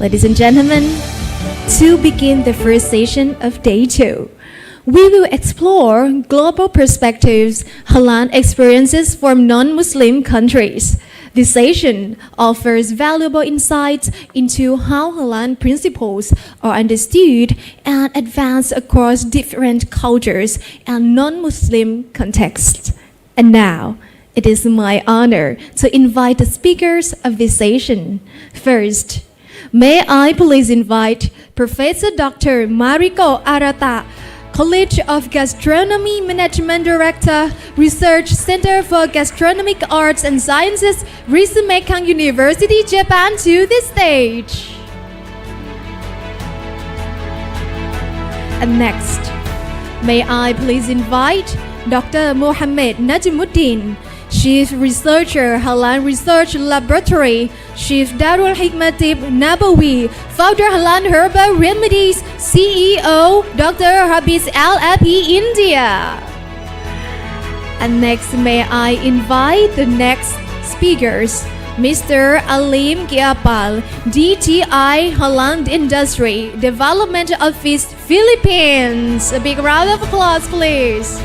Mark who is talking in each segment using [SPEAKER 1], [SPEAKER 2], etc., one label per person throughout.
[SPEAKER 1] Ladies and gentlemen, to begin the first session of day 2, we will explore global perspectives, halal experiences from non-Muslim countries. This session offers valuable insights into how halal principles are understood and advanced across different cultures and non-Muslim contexts. And now, it is my honor to invite the speakers of this session. First, may I please invite Professor Dr. Mariko ARATA, College of Gastronomy Management Director, Research Center for Gastronomic Arts and Sciences, Ritsumeikan University, Japan, to the stage. And next, may I please invite Dr. Mohammed Najmuddin, Chief Researcher, Halal Research Laboratory, Chief Darul Hikma Tibb Nabawi, Founder Halal Herbal Remdies, CEO, Dr. Herbist LLP, India. And next, may I invite the next speakers, Mr. Aleem Guiapal, DTI Halal Industry Development Office, Philippines. A big round of applause, please.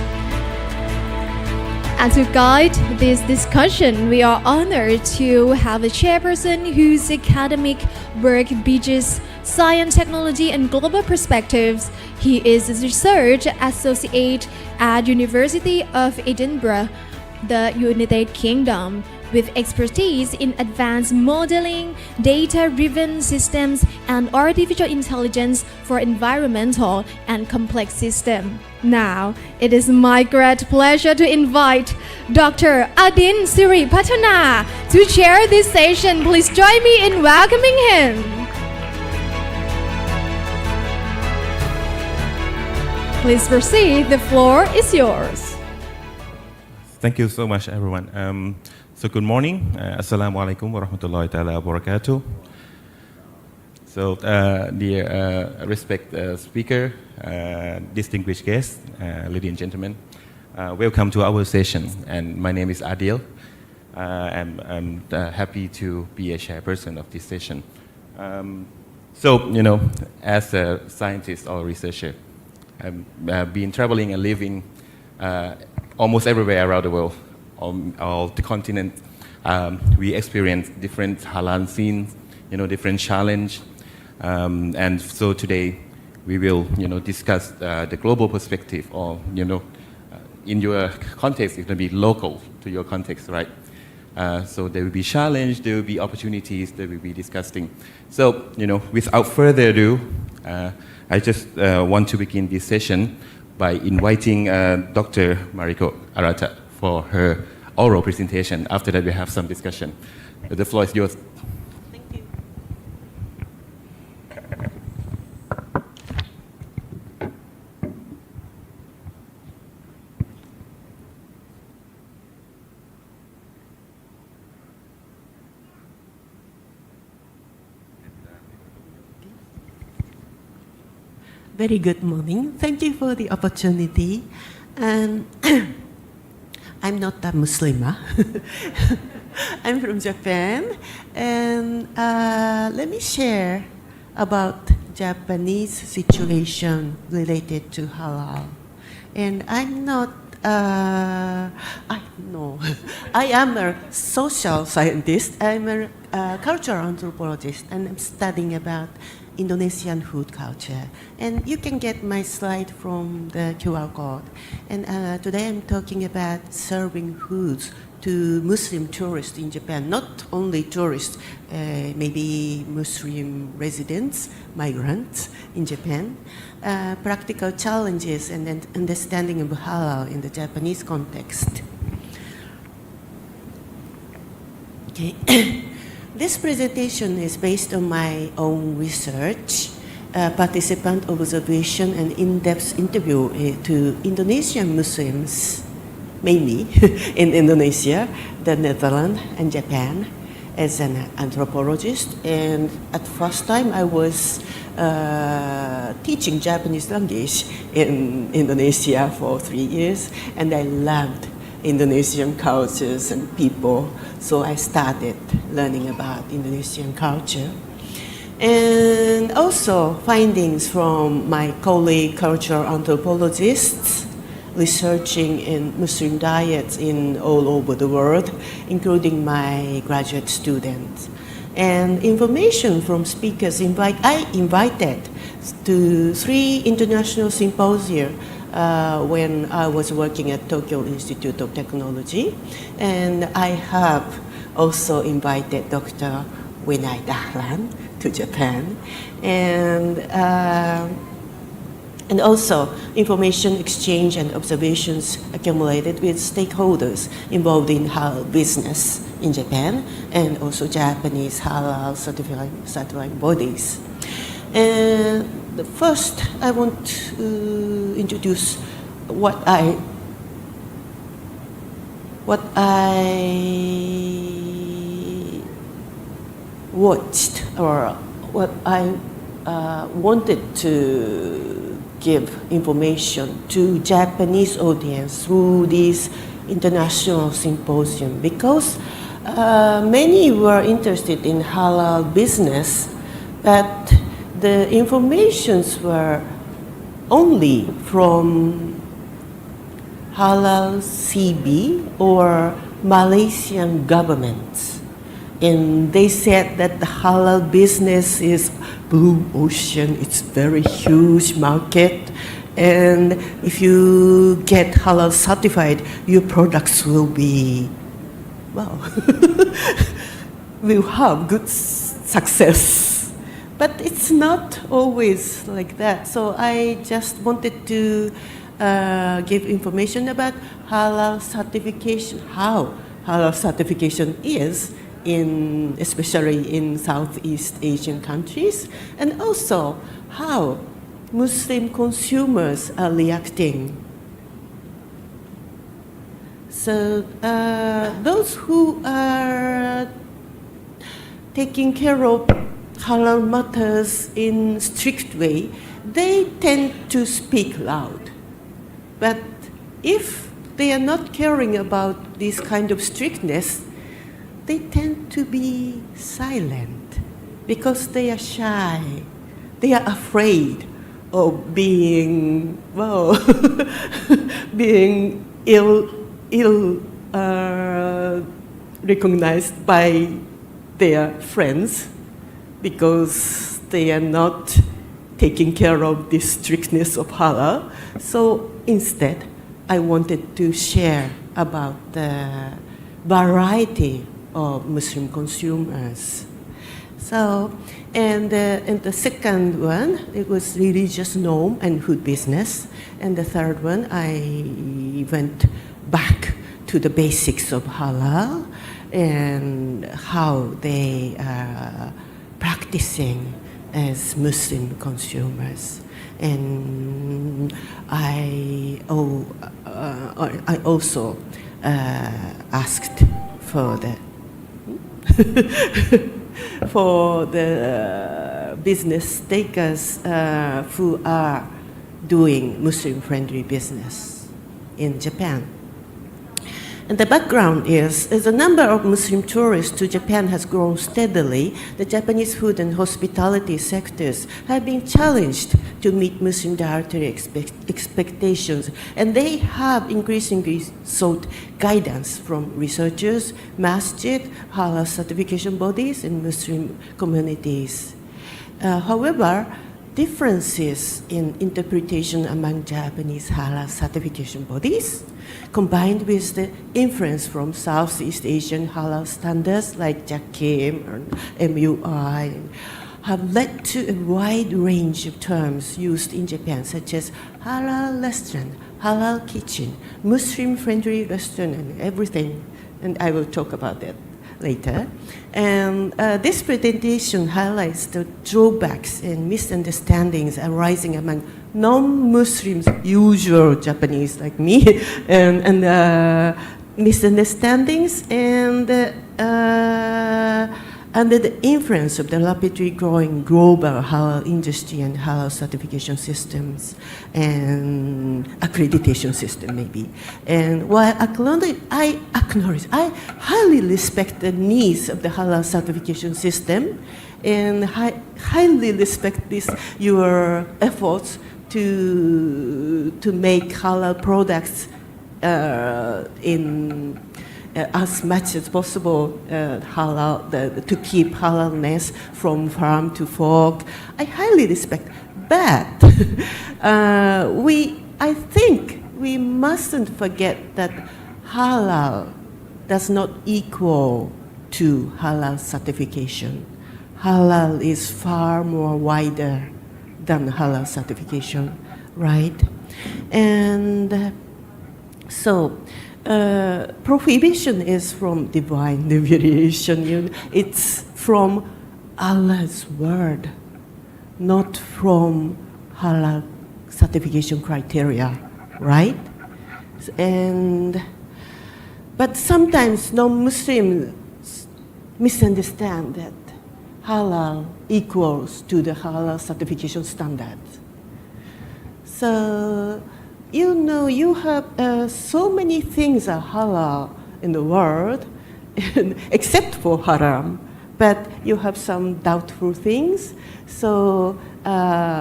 [SPEAKER 1] And to guide this discussion, we are honored to have a chairperson whose academic work bridges science, technology, and global perspectives. He is a research associate at University of Edinburgh, the United Kingdom, with expertise in advanced modeling, data-driven systems, and artificial intelligence for environmental and complex systems. Now, it is my great pleasure to invite Dr. Adil Siripatana to chair this session. Please join me in welcoming him. Please proceed. The floor is yours.
[SPEAKER 2] Thank you so much, everyone. So good morning. Assalamu alaikum wa rahmatullahi ta'ala wa barakatuh. So dear respected speaker, distinguished guests, ladies and gentlemen, welcome to our session. And my name is Adil. I'm happy to be a chairperson of this session. So, as a scientist or researcher, I've been traveling and living almost everywhere around the world. All the continent, we experience different halal scenes, different challenge, and so today we will, discuss the global perspective, or in your context, it's going to be local to your context, right? So there will be challenge, there will be opportunities that we'll be discussing. So, without further ado, I just want to begin this session by inviting Dr. Mariko ARATA for her oral presentation. After that, we have some discussion. The floor is yours.
[SPEAKER 3] Thank you. Very good morning. Thank you for the opportunity. And I'm not a Muslimah. I'm from Japan. And let me share about Japanese situation related to halal. And I'm not, I am a social scientist. I'm a cultural anthropologist, and I'm studying about Indonesian food culture. And you can get my slide from the QR code. And today I'm talking about serving foods to Muslim tourists in Japan. Not only tourists, maybe Muslim residents, migrants in Japan. Practical challenges and then understanding of halal in the Japanese context. Okay. This presentation is based on my own research, participant observation, and in-depth interview to Indonesian Muslims, mainly in Indonesia, the Netherlands, and Japan, as an anthropologist. And at first time, I was teaching Japanese language in Indonesia for 3 years, and I loved Indonesian cultures and people. So I started learning about Indonesian culture. And also findings from my colleague cultural anthropologists researching in Muslim diets in all over the world, including my graduate students. And information from speakers I invited to 3 international symposia when I was working at Tokyo Institute of Technology. And I have also invited Dr. Winay Dahlan to Japan. And also information exchange and observations accumulated with stakeholders involved in halal business in Japan and also Japanese halal certifying bodies. And first, I want to introduce what I watched or what I wanted to give information to Japanese audience through this international symposium, because many were interested in halal business, but the informations were only from halal CB or Malaysian governments. And they said that the halal business is blue ocean, it's very huge market, and if you get halal certified, your products will be, well, will have good success. But it's not always like that. So I just wanted to give information about halal certification, how halal certification is, especially in Southeast Asian countries, and also how Muslim consumers are reacting. So those who are taking care of halal matters in strict way, they tend to speak loud. But if they are not caring about this kind of strictness, they tend to be silent because they are shy. They are afraid of being, well, being ill recognized by their friends because they are not taking care of the strictness of halal. So instead, I wanted to share about the variety of Muslim consumers. So, and the second one, it was religious norm and food business. And the third one, I went back to the basics of halal and how they are practicing as Muslim consumers. And I also asked for the for the business takers who are doing Muslim-friendly business in Japan. And the background is, as the number of Muslim tourists to Japan has grown steadily, the Japanese food and hospitality sectors have been challenged to meet Muslim dietary expectations, and they have increasingly sought guidance from researchers, masjid, halal certification bodies, and Muslim communities. However, differences in interpretation among Japanese halal certification bodies, combined with the influence from Southeast Asian halal standards like JAKIM or MUI, have led to a wide range of terms used in Japan, such as halal restaurant, halal kitchen, Muslim-friendly restaurant, and everything. And I will talk about that later. And this presentation highlights the drawbacks and misunderstandings arising among non-Muslims, usual Japanese like me, and misunderstandings and under the influence of the rapidly growing global halal industry and halal certification systems and accreditation system maybe. And while I highly respect the needs of the halal certification system and highly respect your efforts to make halal products in as much as possible to keep halalness from farm to fork. I highly respect. But I think we mustn't forget that halal does not equal to halal certification. Halal is far more wider than halal certification, right? And so prohibition is from divine revelation. It's from Allah's word, not from halal certification criteria, right? But sometimes non-Muslims misunderstand that halal equals to the halal certification standards. So, you have so many things are halal in the world, except for haram, but you have some doubtful things. So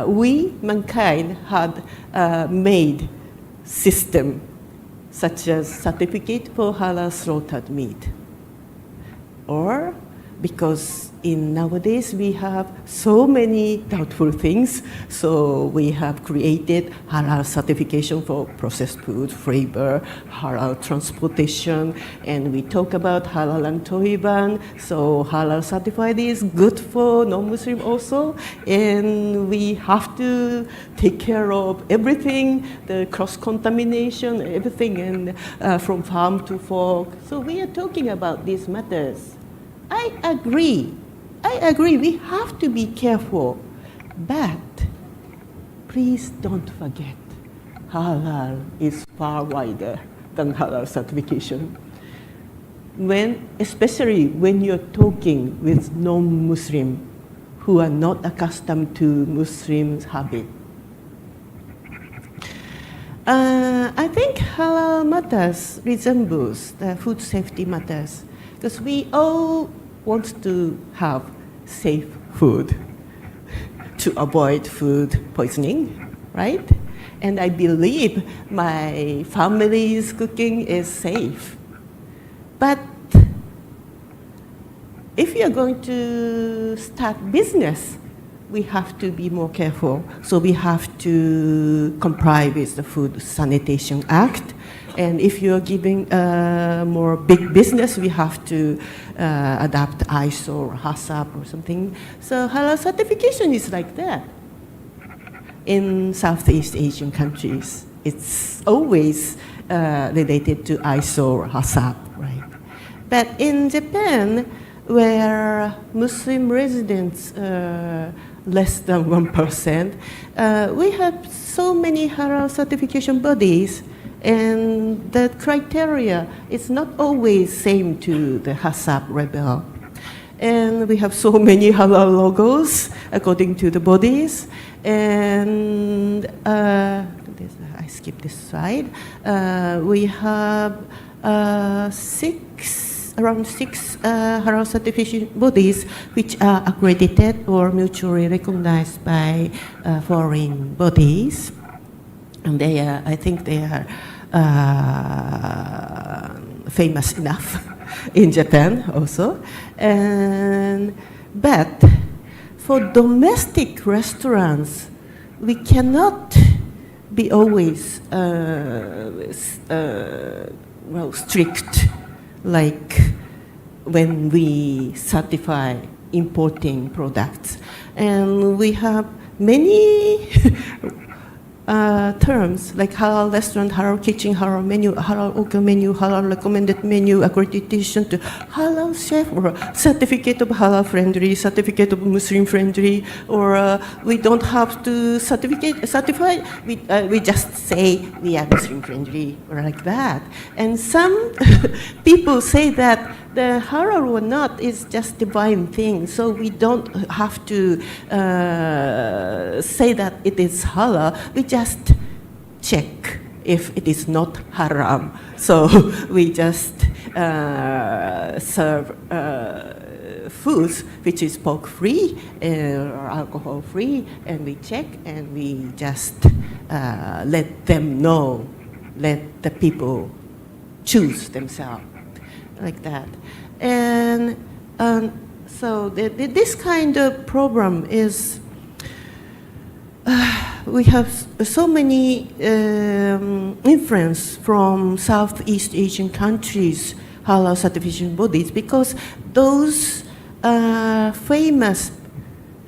[SPEAKER 3] we, mankind, had made system such as certificate for halal slaughtered meat. Or because nowadays we have so many doubtful things, so we have created halal certification for processed food, flavor, halal transportation, and we talk about halal and toiban. So halal certified is good for non-Muslim also, and we have to take care of everything, the cross-contamination, everything, and from farm to fork. So we are talking about these matters. I agree, we have to be careful, but please don't forget, halal is far wider than halal certification. Especially when you're talking with non-Muslim who are not accustomed to Muslims' habit. I think halal matters resembles the food safety matters, because we all want to have safe food to avoid food poisoning, right? And I believe my family's cooking is safe. But if you're going to start business, we have to be more careful. So we have to comply with the Food Sanitation Act. And if you're giving more big business, we have to adapt ISO or HACCP or something. So halal certification is like that. In Southeast Asian countries, it's always related to ISO or HACCP, right? But in Japan, where Muslim residents less than 1%, we have so many halal certification bodies, and the criteria is not always same to the HACCP Rebel. And we have so many halal logos according to the bodies. And I skip this slide. We have around six halal certification bodies which are accredited or mutually recognized by foreign bodies. And I think they are famous enough in Japan also. But for domestic restaurants, we cannot be always strict, like when we certify importing products. And we have many terms like halal restaurant, halal kitchen, halal menu, halal okay menu, halal recommended menu, accreditation to halal chef, or certificate of halal friendly, certificate of Muslim friendly, or we don't have to certify. We just say we are Muslim friendly, or like that. And some people say that the halal or not is just divine thing, so we don't have to say that it is halal. We just check if it is not haram. So we just serve foods which is pork-free or alcohol-free, and we check and we just let them know, let the people choose themselves, like that. And so this kind of program is, we have so many influence from Southeast Asian countries, halal certification bodies, because those famous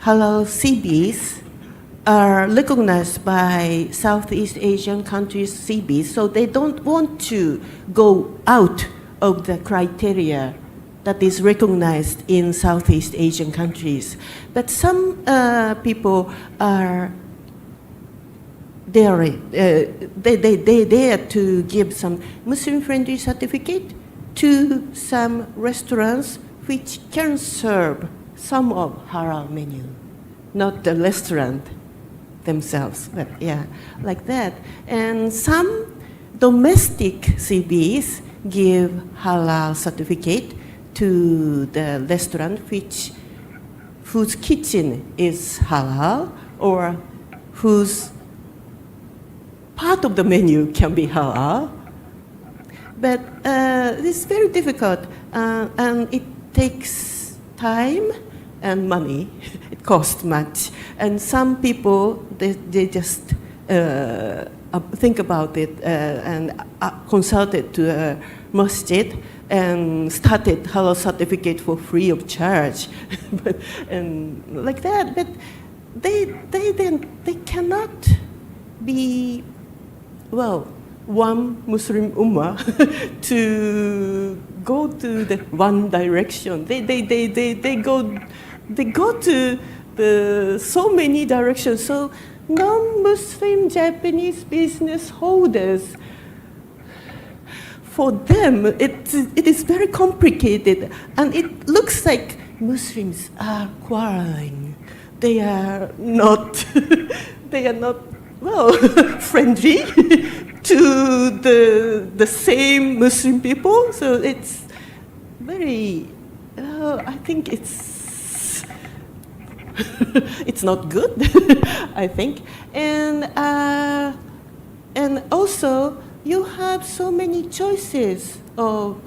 [SPEAKER 3] halal CBs are recognized by Southeast Asian countries CBs, so they don't want to go out of the criteria that is recognized in Southeast Asian countries. But some people are they dare to give some Muslim-friendly certificate to some restaurants which can serve some of halal menu, not the restaurant themselves, but yeah, like that. And some domestic CBs give halal certificate to the restaurant whose kitchen is halal or whose part of the menu can be halal. But it's very difficult, and it takes time and money. It costs much. And some people, they just think about it and consulted to a masjid and started halal certificate for free of charge, and like that. But they cannot be, well, one Muslim ummah to go to the one direction. They go to the so many directions. So non-Muslim Japanese business holders, for them it is very complicated, and it looks like Muslims are quarreling. They are not well friendly to the same Muslim people. So it's very, I think it's not good, I think. And also you have so many choices of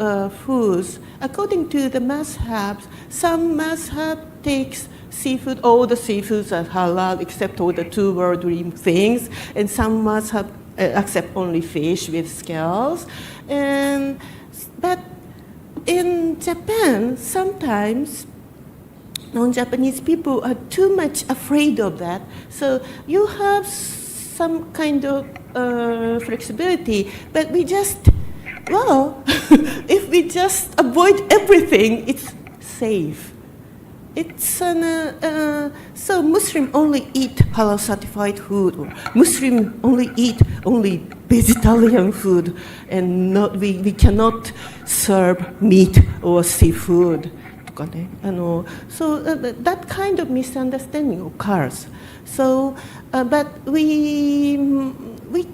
[SPEAKER 3] foods. According to the mazhabs, some mazhab takes seafood, all the seafoods are halal except all the two worldly things, and some mazhab accept only fish with scales. But in Japan, sometimes non-Japanese people are too much afraid of that. So you have some kind of flexibility, but we just, well, if we just avoid everything, it's safe. It's so Muslim only eat halal certified food, or Muslim only eat only vegetarian food, and we cannot serve meat or seafood. So that kind of misunderstanding occurs. So, but we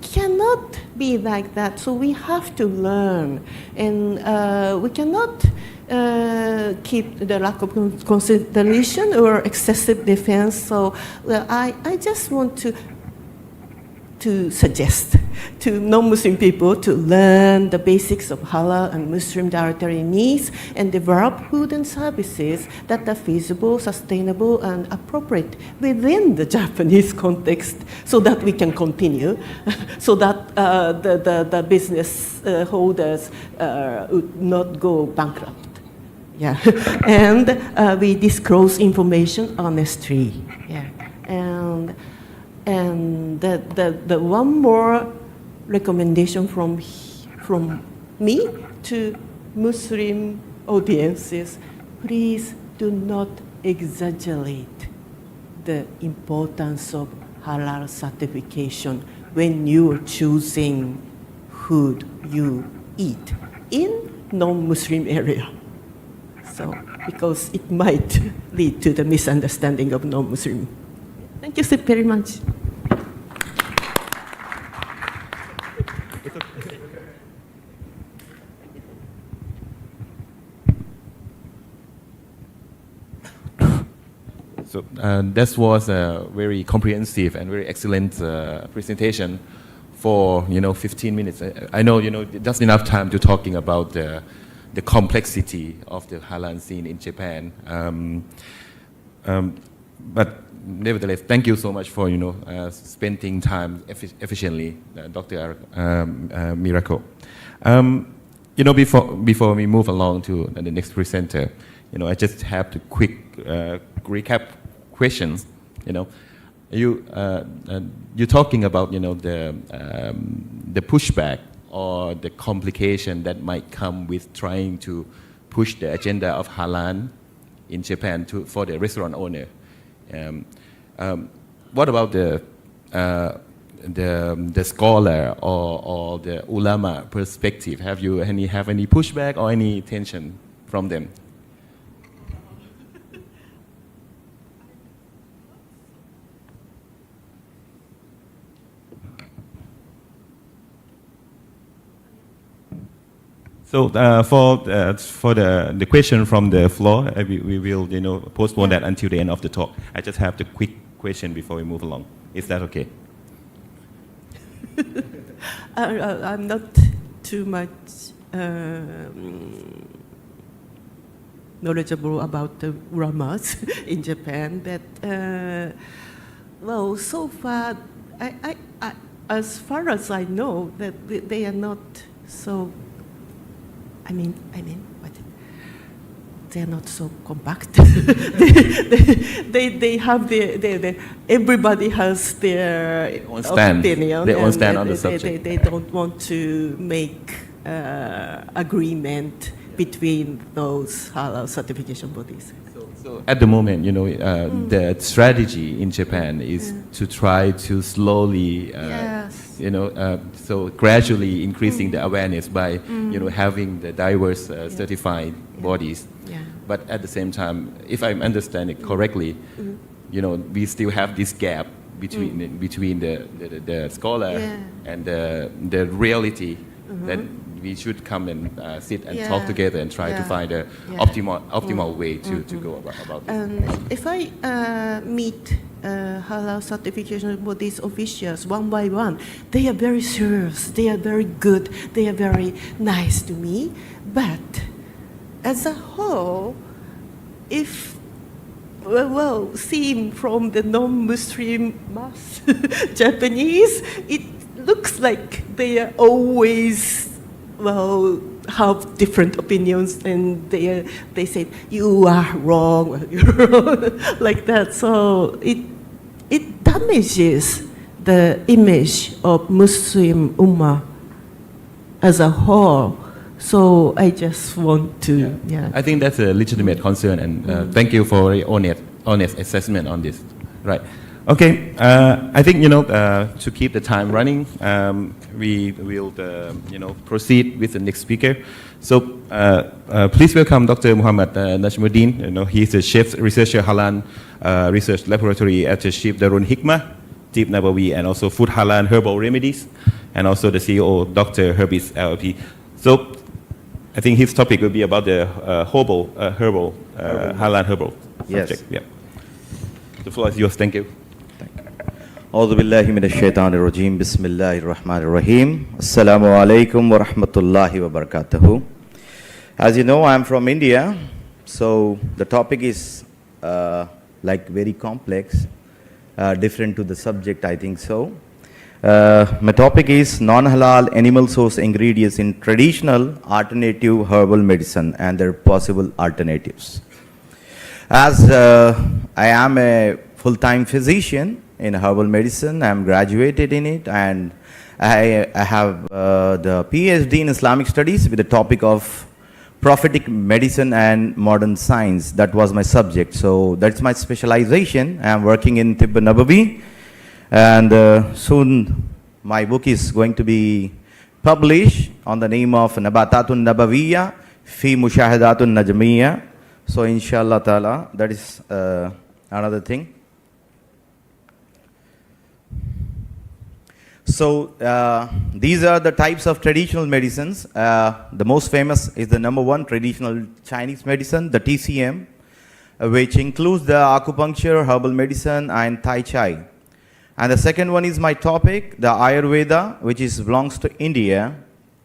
[SPEAKER 3] cannot be like that. So we have to learn, and we cannot keep the lack of consideration or excessive defense. So I just want to suggest to non-Muslim people to learn the basics of halal and Muslim dietary needs and develop food and services that are feasible, sustainable, and appropriate within the Japanese context, so that we can continue, so that the business holders would not go bankrupt. Yeah, and we disclose information honestly. Yeah, and the one more recommendation from me to Muslim audiences: please do not exaggerate the importance of halal certification when you are choosing food you eat in non-Muslim area. So, because it might lead to the misunderstanding of non-Muslim. Thank you so very much.
[SPEAKER 2] So that was a very comprehensive and very excellent presentation for 15 minutes. I know just enough time to talking about the complexity of the halal scene in Japan. But nevertheless, thank you so much for spending time efficiently, Dr. Mariko. Before we move along to the next presenter, I just have to quick recap questions. You're talking about the pushback or the complication that might come with trying to push the agenda of halal in Japan for the restaurant owner. What about the scholar or the ulama perspective? Have you any pushback or any tension from them? So for the question from the floor, we will postpone that until the end of the talk. I just have the quick question before we move along. Is that okay?
[SPEAKER 3] I'm not too much knowledgeable about the ulamas in Japan, but well, so far, I as far as I know, that they are not so. I mean, what? They are not so compact. they have their everybody has their own opinion.
[SPEAKER 2] Their own stand on the subject.
[SPEAKER 3] They don't want to make agreement between those halal certification bodies.
[SPEAKER 2] So at the moment, the strategy in Japan is to try to slowly, so gradually increasing the awareness by, having the diverse certified bodies.
[SPEAKER 3] Yeah.
[SPEAKER 2] But at the same time, if I understand it correctly, we still have this gap between the scholar and the reality that we should come and sit and talk together and try to find an optimal way to go about this.
[SPEAKER 3] If I meet halal certification bodies officials one by one, they are very serious, they are very good, they are very nice to me. But as a whole, if seen from the non-Muslim mass Japanese, it looks like they are always have different opinions, and they say you are wrong, like that. So it damages the image of Muslim Ummah as a whole. So I just want to,
[SPEAKER 2] I think that's a legitimate concern, and thank you for a honest assessment on this. Right. Okay. I think to keep the time running, we will proceed with the next speaker. So please welcome Dr. Mohammed Najmuddin. He is the Chief Researcher Halal Research Laboratory at the Chief Darul Hikma, Tibb Nabawi, and also Food Halal and Herbal Remedies, and also the CEO, Dr. Herbist LLP. So I think his topic will be about the herbal halal herbal subject. Yeah. The floor is yours. Thank you.
[SPEAKER 4] أعوذ بالله من الشيطان الرجيم بسم الله الرحمن الرحيم السلام عليكم ورحمة الله وبركاته. As you know, I am from India, so the topic is very complex, different to the subject, I think so. My topic is non-halal animal source ingredients in traditional alternative herbal medicine and their possible alternatives. As I am a full-time physician in herbal medicine, I am graduated in it, and I have the PhD in Islamic studies with the topic of prophetic medicine and modern science. That was my subject, so that's my specialization. I am working in Tibb Nabawi, and soon my book is going to be published on the name of Nabatatun Nabawiyya fi Mushahadatun Najmiyya. So inshallah ta'ala, that is another thing. So these are the types of traditional medicines. The most famous is the number one traditional Chinese medicine, the TCM. which includes the acupuncture, herbal medicine, and Tai Chi. And the second one is my topic, the Ayurveda, which belongs to India,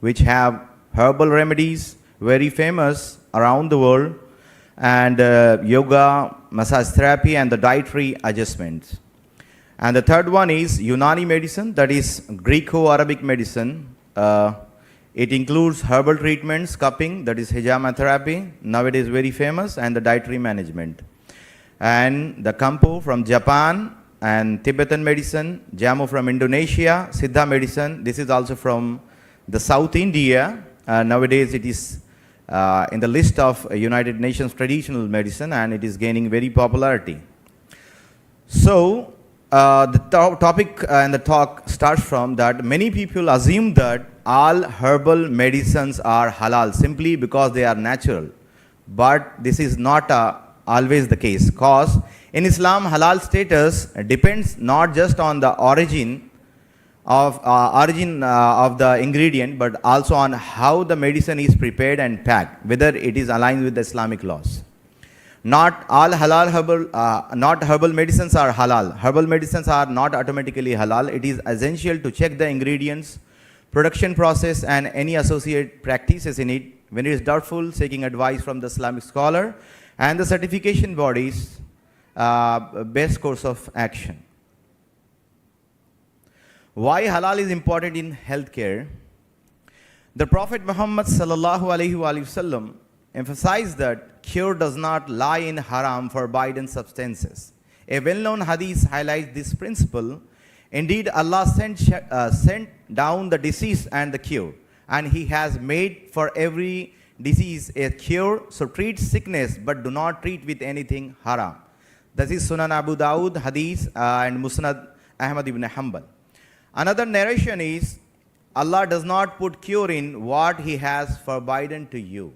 [SPEAKER 4] which have herbal remedies, very famous around the world, and yoga, massage therapy, and the dietary adjustments. And the third one is Unani medicine, that is Greco-Arabic medicine. It includes herbal treatments, cupping, that is hijama therapy, nowadays very famous, and the dietary management. And the Kampo from Japan, and Tibetan medicine, Jamu from Indonesia, Siddha medicine, this is also from the South India. Nowadays it is in the list of United Nations traditional medicine, and it is gaining very popularity. So the topic and the talk starts from that many people assume that all herbal medicines are halal simply because they are natural. But this is not always the case, because in Islam, halal status depends not just on the origin of the ingredient, but also on how the medicine is prepared and packed, whether it is aligned with the Islamic laws. Not all herbal medicines are halal. Herbal medicines are not automatically halal. It is essential to check the ingredients, production process, and any associated practices in it. When it is doubtful, seeking advice from the Islamic scholar and the certification bodies, best course of action. Why halal is important in healthcare? The Prophet Muhammad sallallahu alaihi wasallam emphasized that cure does not lie in haram forbidden substances. A well-known hadith highlights this principle. Indeed, Allah sent down the disease and the cure, and He has made for every disease a cure. So treat sickness, but do not treat with anything haram. This is Sunan Abu Dawud hadith and Musnad Ahmad ibn Hanbal. Another narration is, Allah does not put cure in what He has forbidden to you.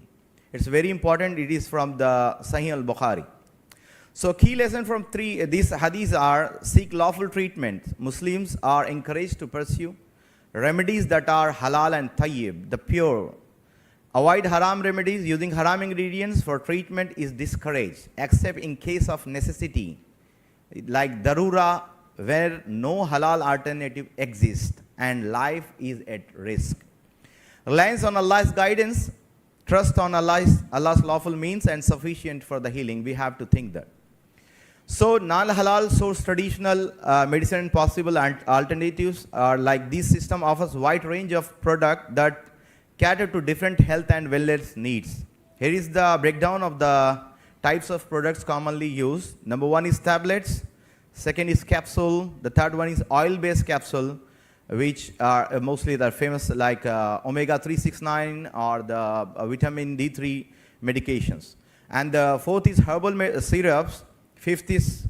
[SPEAKER 4] It's very important. It is from the Sahih al-Bukhari. So key lesson from these hadiths are: seek lawful treatment. Muslims are encouraged to pursue remedies that are halal and tayyib, the pure. Avoid haram remedies. Using haram ingredients for treatment is discouraged, except in case of necessity, like darura, where no halal alternative exists and life is at risk. Reliance on Allah's guidance, trust on Allah's lawful means and sufficient for the healing. We have to think that. So non-halal source traditional medicine and possible alternatives are like this system offers wide range of product that cater to different health and wellness needs. Here is the breakdown of the types of products commonly used. Number one is tablets. Second is capsule. The third one is oil-based capsule, which are mostly the famous like omega-369 or the vitamin D3 medications. And the fourth is herbal syrups. Fifth is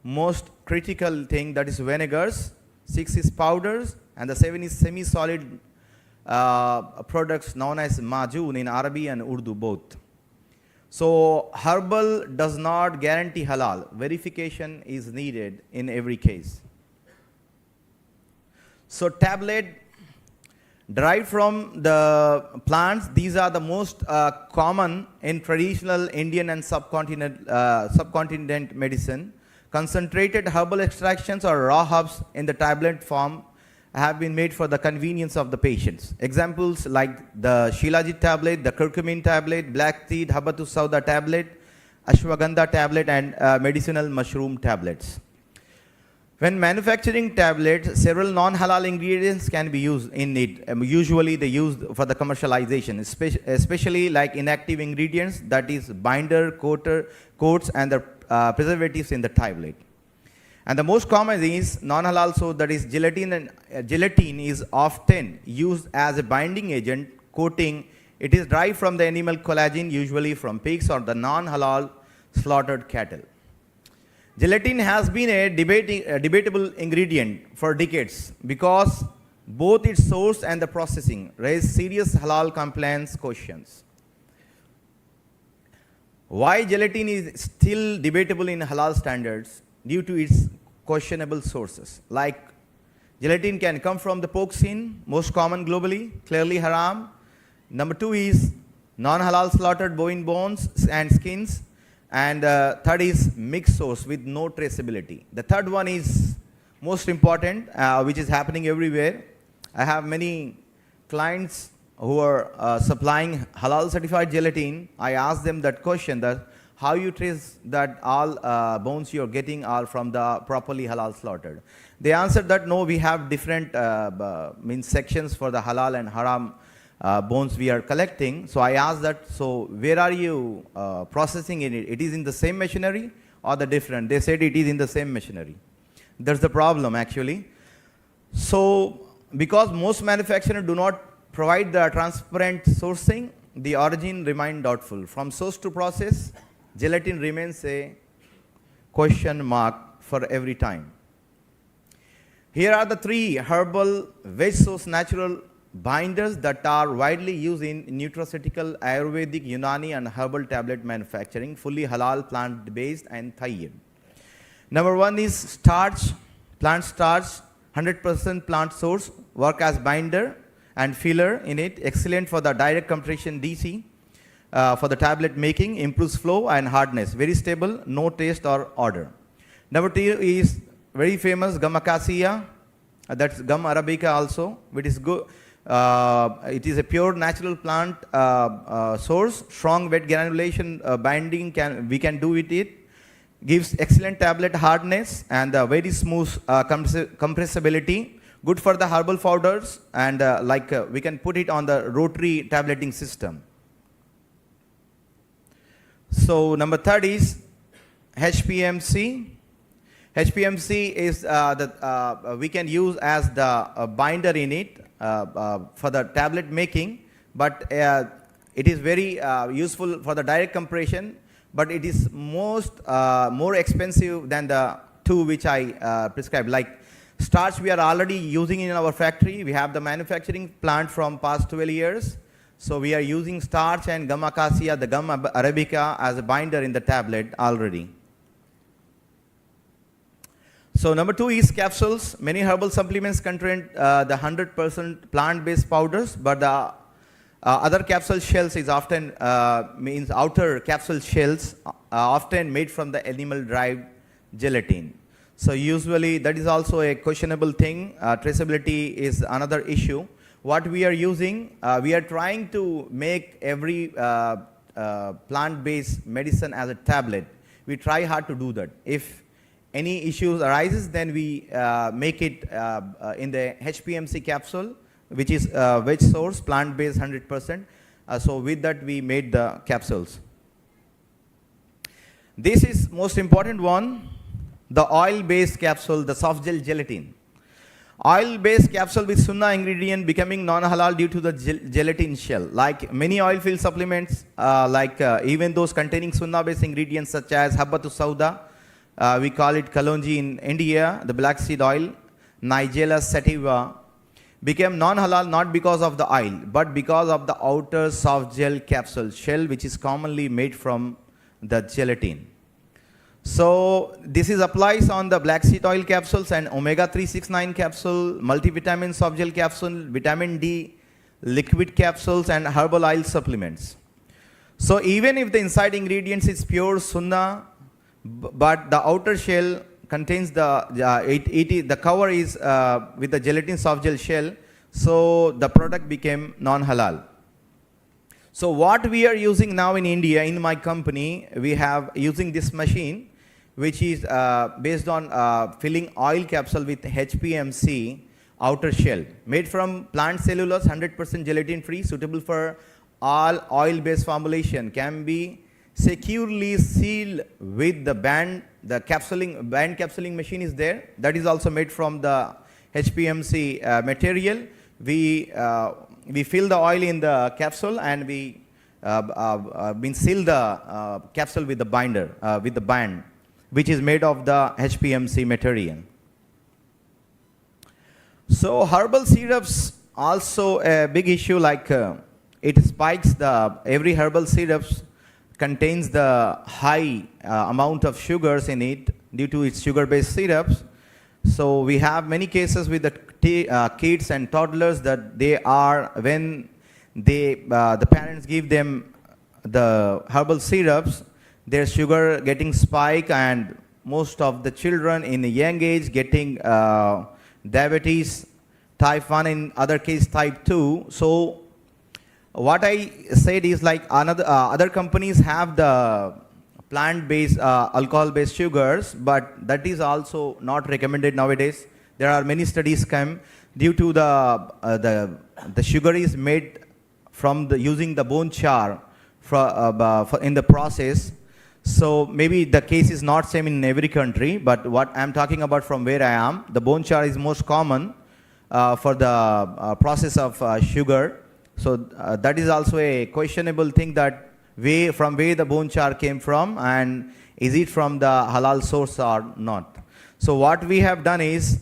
[SPEAKER 4] most critical thing, that is vinegars. Six is powders. And the seven is semi-solid products known as majun in Arabic and Urdu both. So herbal does not guarantee halal. Verification is needed in every case. So tablet derived from the plants, these are the most common in traditional Indian and subcontinent medicine. Concentrated herbal extractions or raw herbs in the tablet form have been made for the convenience of the patients. Examples like the Shilajit tablet, the curcumin tablet, black seed habatus sauda tablet, ashwagandha tablet, and medicinal mushroom tablets. When manufacturing tablets, several non-halal ingredients can be used in it. Usually they use for the commercialization, especially like inactive ingredients, that is binder, coats, and the preservatives in the tablet. And the most common is non-halal source, that is gelatin, and gelatin is often used as a binding agent, coating. It is derived from the animal collagen, usually from pigs or the non-halal slaughtered cattle. Gelatin has been a debatable ingredient for decades because both its source and the processing raise serious halal compliance questions. Why gelatin is still debatable in halal standards? Due to its questionable sources. Like gelatin can come from the pork skin, most common globally, clearly haram. Number two is non-halal slaughtered bovine bones and skins. And third is mixed source with no traceability. The third one is most important, which is happening everywhere. I have many clients who are supplying halal certified gelatin. I ask them that question, that how you trace that all bones you're getting are from the properly halal slaughtered. They answered that no, we have different sections for the halal and haram bones we are collecting. So I asked that, so where are you processing it? It is in the same machinery or the different? They said it is in the same machinery. That's the problem actually. So because most manufacturers do not provide the transparent sourcing, the origin remains doubtful. From source to process, gelatin remains a question mark for every time. Here are the 3 herbal veg source natural binders that are widely used in nutraceutical, Ayurvedic, Unani and herbal tablet manufacturing, fully halal, plant-based and Thai. Number 1 is starch, plant starch, 100% plant source, work as binder and filler in it, excellent for the direct compression DC, for the tablet making, improves flow and hardness, very stable, no taste or odor. Number 2 is very famous gum acacia, that's gum arabica also, which is good. It is a pure natural plant source, strong wet granulation binding we can do with it, gives excellent tablet hardness and very smooth compressibility, good for the herbal powders and we can put it on the rotary tableting system. So number 3rd is HPMC. HPMC is we can use as the binder in it for the tablet making, but it is very useful for the direct compression, but it is more expensive than the 2 which I prescribed. Like starch we are already using in our factory. We have the manufacturing plant from past 12 years. So we are using starch and gum acacia, the gum arabica as a binder in the tablet already. So number 2 is capsules. Many herbal supplements contain the 100% plant-based powders, but the other capsule shells is often means outer capsule shells often made from the animal-derived gelatin. So usually that is also a questionable thing. Traceability is another issue. What we are using, we are trying to make every plant-based medicine as a tablet. We try hard to do that. If any issues arises, then we make it in the HPMC capsule, which is veg source, plant-based 100%. So with that, we made the capsules. This is most important one, the oil-based capsule, the soft gel gelatin. Oil-based capsule with sunnah ingredient becoming non-halal due to the gelatin shell. Like many oil-filled supplements, even those containing sunnah-based ingredients such as habbatu sauda, we call it kalonji in India, the black seed oil, Nigella sativa, became non-halal not because of the oil, but because of the outer soft gel capsule shell, which is commonly made from the gelatin. So this is applies on the black seed oil capsules and omega-369 capsule, multivitamin soft gel capsule, vitamin D liquid capsules and herbal oil supplements. So even if the inside ingredients is pure sunnah, but the outer shell contains the cover is with the gelatin soft gel shell, so the product became non-halal. So what we are using now in India, in my company, we have using this machine, which is based on filling oil capsule with HPMC outer shell, made from plant cellulose, 100% gelatin free, suitable for all oil-based formulation, can be securely sealed with the band capsuling machine is there. That is also made from the HPMC material. We fill the oil in the capsule and we seal the capsule with the binder, with the band, which is made of the HPMC material. So herbal syrups also a big issue, like it spikes every herbal syrups contains the high amount of sugars in it due to its sugar-based syrups. So we have many cases with the kids and toddlers that they are, when the parents give them the herbal syrups, their sugar getting spike, and most of the children in a young age getting diabetes, type 1, in other case type 2. So what I said is like other companies have the plant-based, alcohol-based sugars, but that is also not recommended nowadays. There are many studies come due to the sugar is made from using the bone char in the process. So maybe the case is not same in every country, but what I'm talking about from where I am, the bone char is most common for the process of sugar. So that is also a questionable thing, that from where the bone char came from, and is it from the halal source or not. So what we have done is,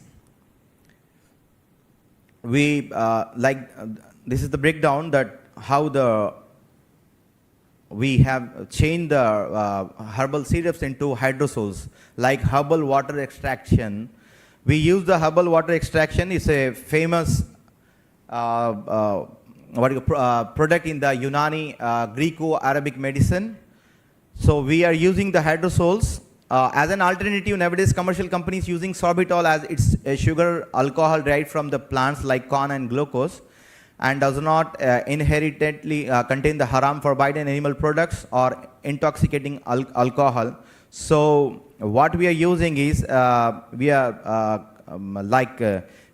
[SPEAKER 4] we this is the breakdown that how we have changed the herbal syrups into hydrosols, like herbal water extraction. We use the herbal water extraction. It's a famous product in the Unani Greco-Arabic medicine. So we are using the hydrosols as an alternative. Nowadays, commercial companies using sorbitol as it's a sugar alcohol derived from the plants like corn and glucose, and does not inherently contain the haram, forbidden animal products or intoxicating alcohol. So what we are using is we are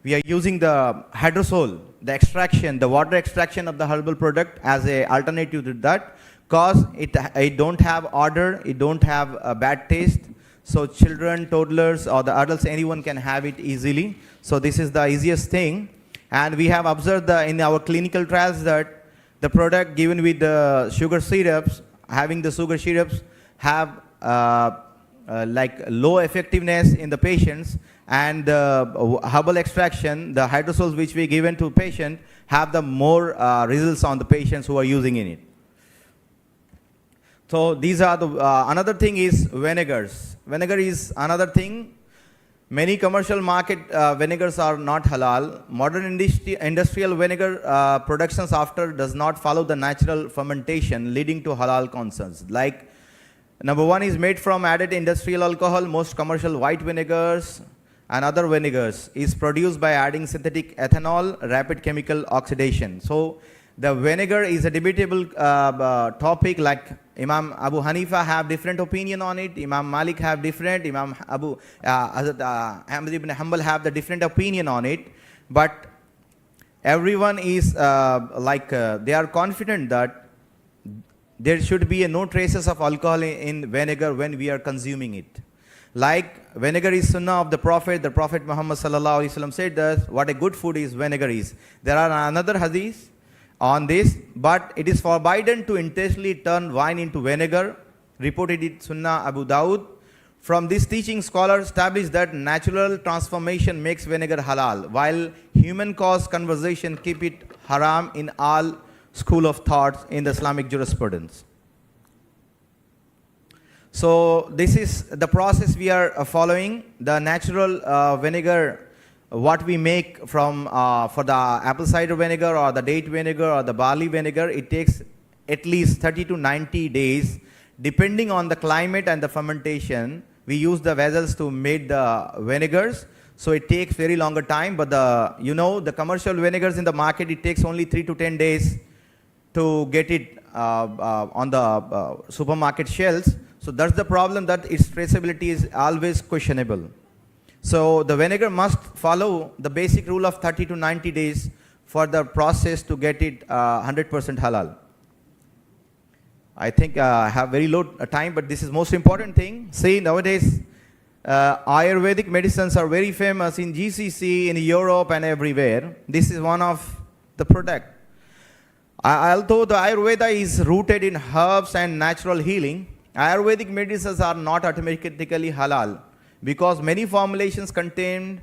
[SPEAKER 4] using the hydrosol, the extraction, the water extraction of the herbal product as a alternative to that, cause it don't have odor, it don't have a bad taste. So children, toddlers, or the adults, anyone can have it easily. So this is the easiest thing. And we have observed in our clinical trials that the product given with the sugar syrups, having the sugar syrups, have like low effectiveness in the patients, and the herbal extraction, the hydrosols which we given to patient, have the more results on the patients who are using in it. So these are the another thing is vinegars. Vinegar is another thing. Many commercial market vinegars are not halal. Modern industrial vinegar productions after does not follow the natural fermentation, leading to halal concerns. Like number one is made from added industrial alcohol. Most commercial white vinegars and other vinegars is produced by adding synthetic ethanol, rapid chemical oxidation. So the vinegar is a debatable topic. Like Imam Abu Hanifa have different opinion on it. Imam Malik have different. Imam Ahmad ibn Hanbal have the different opinion on it. But everyone is they are confident that there should be no traces of alcohol in vinegar when we are consuming it. Like vinegar is sunnah of the Prophet. The Prophet Muhammad sallallahu alaihi wasallam said that what a good food is, vinegar is. There are another hadith on this, but it is forbidden to intentionally turn wine into vinegar, reported it Sunnah Abu Dawud. From this teaching, scholars established that natural transformation makes vinegar halal, while human caused conversion keep it haram in all school of thoughts in the Islamic jurisprudence. So this is the process we are following. The natural vinegar, what we make from for the apple cider vinegar or the date vinegar or the barley vinegar, it takes at least 30 to 90 days depending on the climate and the fermentation. We use the vessels to make the vinegars, so it takes very longer time. But the commercial vinegars in the market, it takes only 3 to 10 days to get it on the supermarket shelves. So that's the problem, that its traceability is always questionable. So the vinegar must follow the basic rule of 30 to 90 days for the process to get it 100% halal. I think I have very low time, but this is most important thing. See, nowadays Ayurvedic medicines are very famous in GCC, in Europe and everywhere. This is one of the product. Although the Ayurveda is rooted in herbs and natural healing, Ayurvedic medicines are not automatically halal, because many formulations contain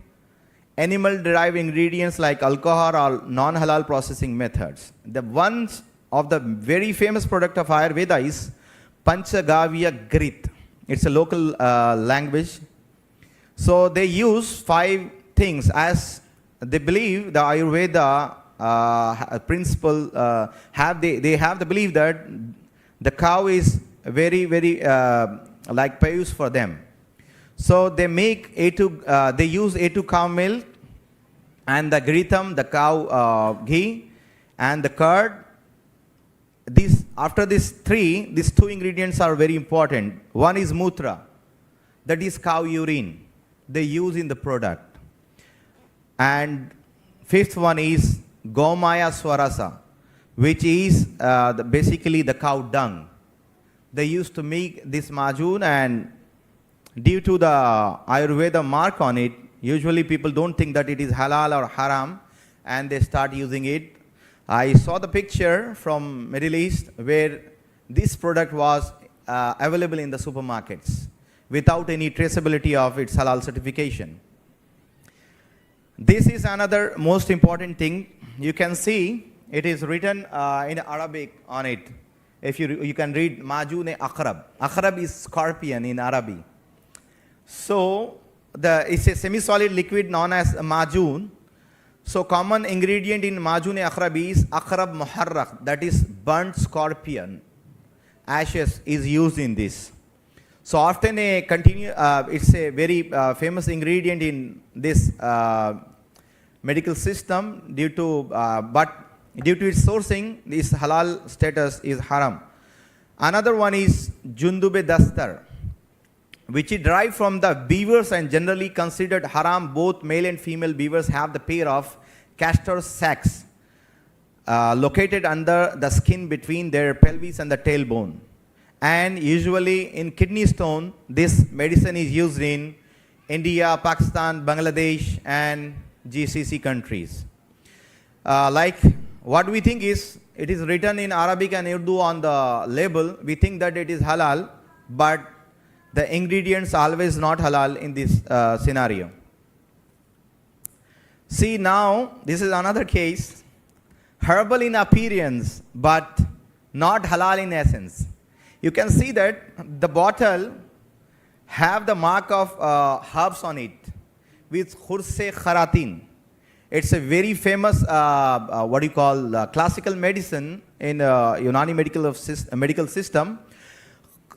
[SPEAKER 4] animal-derived ingredients like alcohol or non-halal processing methods. The ones of the very famous product of Ayurveda is Panchagavya Grit. It's a local language. So they use 5 things, as they believe the Ayurveda principle they have the belief that the cow is very like payus for them. So they make they use A2 cow milk and the ghritam, the cow ghee, and the curd. After these two ingredients are very important. One is mutra, that is cow urine they use in the product. And fifth one is gomaya swarasa, which is basically the cow dung. They used to make this majun, and due to the Ayurveda mark on it, usually people don't think that it is halal or haram, and they start using it. I saw the picture from Middle East where this product was available in the supermarkets without any traceability of its halal certification. This is another most important thing. You can see it is written in Arabic on it. If you can read Majune Akhrab. Akhrab is scorpion in Arabic. So it's a semi-solid liquid known as majun. So common ingredient in majun akhrab is akhrab muharrak, that is burnt scorpion. Ashes is used in this. So often it's a very famous ingredient in this medical system but due to its sourcing, this halal status is haram. Another one is jundube dastar, which is derived from the beavers and generally considered haram. Both male and female beavers have the pair of castor sacs located under the skin between their pelvis and the tailbone. And usually in kidney stone, this medicine is used in India, Pakistan, Bangladesh, and GCC countries. Like what we think is, it is written in Arabic and Urdu on the label. We think that it is halal, but the ingredients always not halal in this scenario. See now, this is another case. Herbal in appearance, but not halal in essence. You can see that the bottle have the mark of herbs on it with khurse kharatin. It's a very famous, classical medicine in Unani medical system.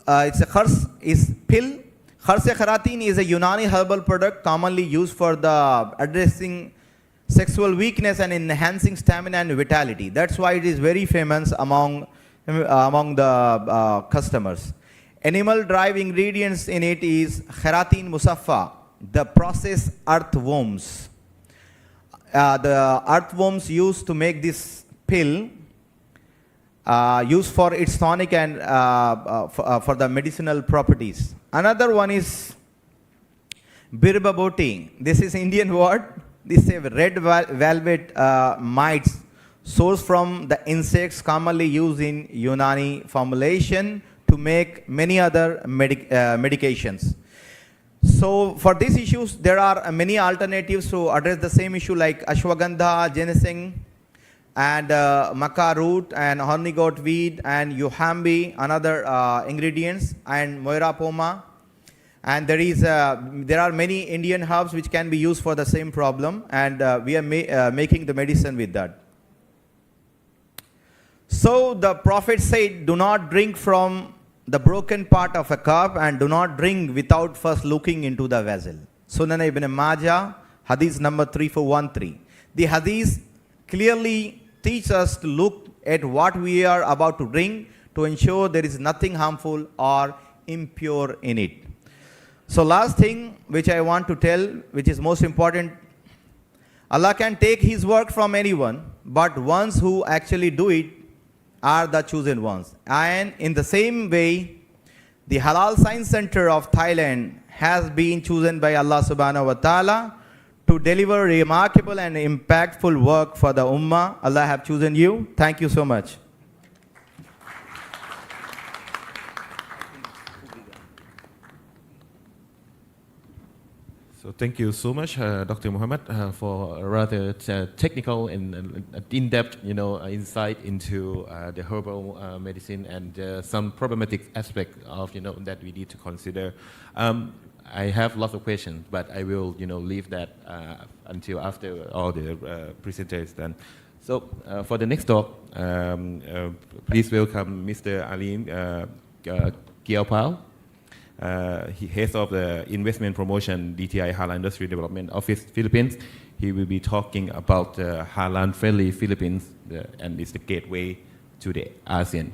[SPEAKER 4] It's a khars is pill. Khurse kharatin is a Unani herbal product commonly used for the addressing sexual weakness and enhancing stamina and vitality. That's why it is very famous among the customers. Animal derived ingredients in it is kharatin musaffa, the processed earthworms. The earthworms used to make this pill used for its tonic and for the medicinal properties. Another one is birbaboti. This is Indian word. This is red velvet mites sourced from the insects commonly used in Unani formulation to make many other medications. So for these issues, there are many alternatives to address the same issue, like ashwagandha, ginseng, and maca root, and horny goat weed, and yuhambi, another ingredients, and moira poma. And there are many Indian herbs which can be used for the same problem, and we are making the medicine with that. So the Prophet said, do not drink from the broken part of a cup, and do not drink without first looking into the vessel. Sunan ibn Majah, hadith number 3413. The hadith clearly teaches us to look at what we are about to drink to ensure there is nothing harmful or impure in it. So last thing which I want to tell, which is most important, Allah can take His work from anyone, but ones who actually do it are the chosen ones. And in the same way, the Halal Science Center of Thailand has been chosen by Allah subhanahu wa ta'ala to deliver remarkable and impactful work for the Ummah. Allah have chosen you. Thank you so much.
[SPEAKER 2] So thank you so much, Dr. Mohammed, for a rather technical and in-depth, insight into the herbal medicine and some problematic aspect of, that we need to consider. I have lots of questions, but I will, leave that until after all the presenters done. So for the next talk, please welcome Mr. Aleem, Guiapal. He heads of the Investment Promotion DTI Halal Industry Development Office Philippines. He will be talking about halal-friendly Philippines and it's the gateway to the ASEAN.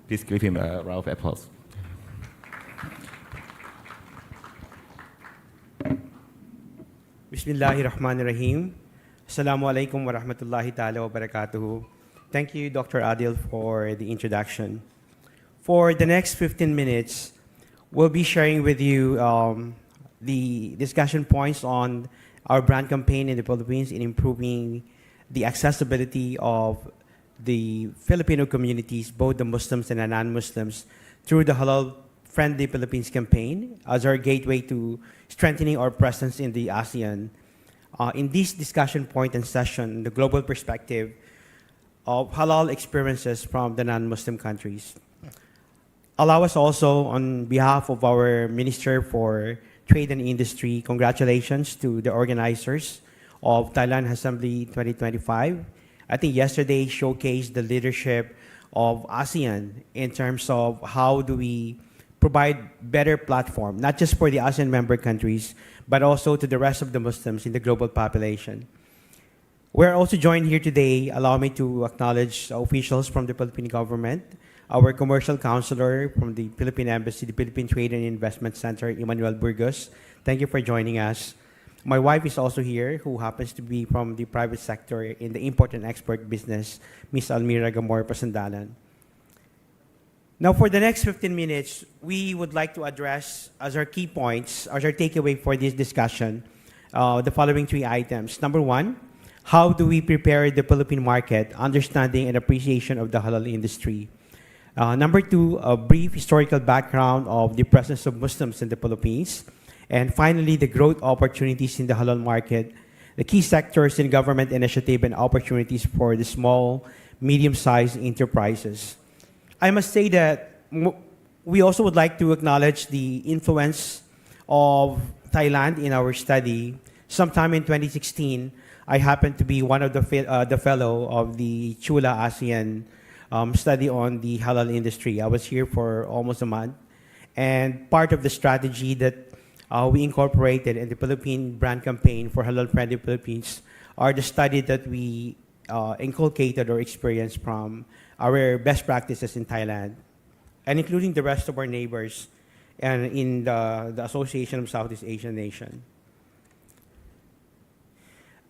[SPEAKER 2] Please give him a round of applause.
[SPEAKER 5] Bismillahirrahmanirrahim. Assalamu alaikum wa rahmatullahi ta'ala wa barakatuhu. Thank you, Dr. Adil, for the introduction. For the next 15 minutes, we'll be sharing with you the discussion points on our brand campaign in the Philippines in improving the accessibility of the Filipino communities, both the Muslims and the non-Muslims, through the Halal-Friendly Philippines campaign as our gateway to strengthening our presence in the ASEAN. In this discussion point and session, the global perspective of halal experiences from the non-Muslim countries. Allow us also, on behalf of our Minister for Trade and Industry, congratulations to the organizers of Thailand Assembly 2025. I think yesterday showcased the leadership of ASEAN in terms of how do we provide better platform, not just for the ASEAN member countries, but also to the rest of the Muslims in the global population. We're also joined here today, allow me to acknowledge officials from the Philippine government, our commercial counselor from the Philippine Embassy, the Philippine Trade and Investment Center, Emmanuel Burgos. Thank you for joining us. My wife is also here, who happens to be from the private sector in the import and export business, Ms. Almira Gamor Pasandalan. Now, for the next 15 minutes, we would like to address as our key points, as our takeaway for this discussion, the following three items. Number one, how do we prepare the Philippine market, understanding and appreciation of the halal industry? Number two, a brief historical background of the presence of Muslims in the Philippines. And finally, the growth opportunities in the halal market, the key sectors in government initiative and opportunities for the small, medium-sized enterprises. I must say that we also would like to acknowledge the influence of Thailand in our study. Sometime in 2016, I happened to be one of the fellow of the Chula ASEAN study on the halal industry. I was here for almost a month. And part of the strategy that we incorporated in the Philippine brand campaign for halal-friendly Philippines are the study that we inculcated or experienced from our best practices in Thailand, and including the rest of our neighbors and in the Association of Southeast Asian Nations.